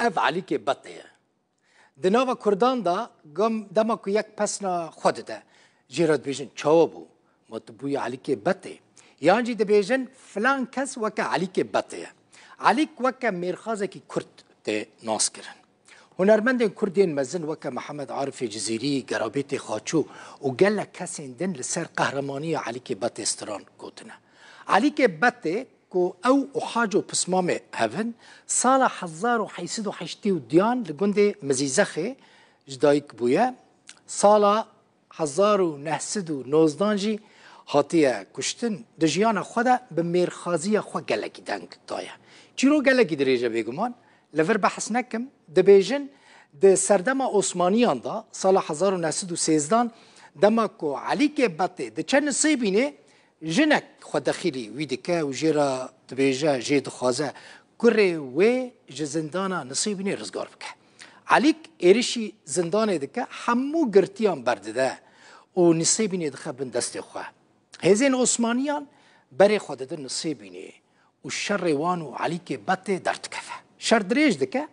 اف علیک بطه دناوا کردان دا گم دما کو یک پسنا خود ده جیراد بیجن چاو بو مطبوی علیک بطه یانجی ده بیجن فلان کس وکا علیک بطه علیک وکا میرخازه کی کرد ده ناس کرن هنرمند کردین مزن وکا محمد عارف جزیری گرابیت خاچو و گل کسین دن لسر قهرمانی علیک بطه استران گوتنه علیک بطه او حاجو بسمامه هفن سال 1880 دیان لگند مزیزخه جدایک بویا سال 1919 جی هاتیه کشتن دجیان خدا به میرخازی خو گلکی دنگ دایه چیرو گلکی دریجه بگمان لور بحث نکم دبیجن د سردم عثمانیان دا سال 1913 دما کو علیک بطه د چه نصیبینه جنك خدخيلي ويدكا وجيرا تبيجا جيد خوازا كري وي جزندانا نصيبني رزقار بك عليك إيرشي زندان دكا حمو قرتيان بردده ونصيبني دخا بندست خواه هزين عثمانيان بري خودده نصيبني والشر وانو عليك بطي درتكفه شر دريج دكا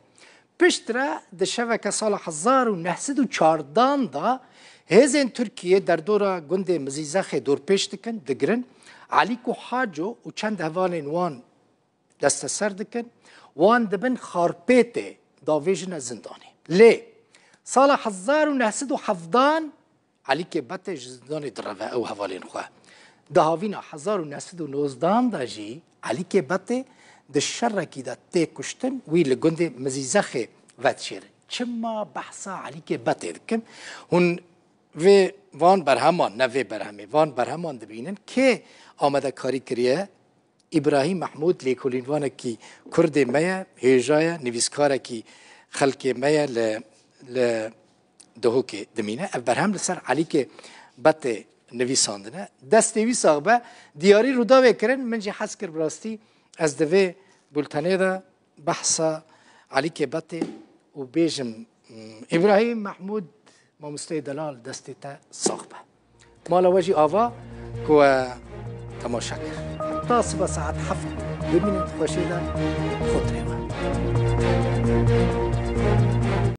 بشترا دشوكا سال 1914 دا هزین ترکیه در دورا گند مزیزخ دور پیش دکن دگرن علیکو حاجو و چند هوالین وان دست سر دکن وان دبن خارپیت داویجن زندانی لی سال 1917 علیک بط زندانی دروه او هوالین خواه دهاوینا 1919 دا جی علیک بط ده شرکی دا تی کشتن وی لگند مزیزخ ود شیر چما بحثا علیک بط دکن هن و وان برهمان نه و برهمه وان برهمان دبینن که آمده کاری کریه ابراهیم محمود لیکولین وانه کی کرد میا هیجای نویسکاره کی خلق میا ل دهو که دمینه برهم لسر علی که بط نویساندنه دست نویس آقا دیاری رو دا بکرن من جی حس کر براستی از دوی بلتنه دا بحثا علی که بط و بیجم ابراهیم محمود ما مستوی دلال دستی تا صاحبه مالا وجی آوا که تماشا کرد حتی صبح ساعت 7 ببینید خوشیده خود ریوه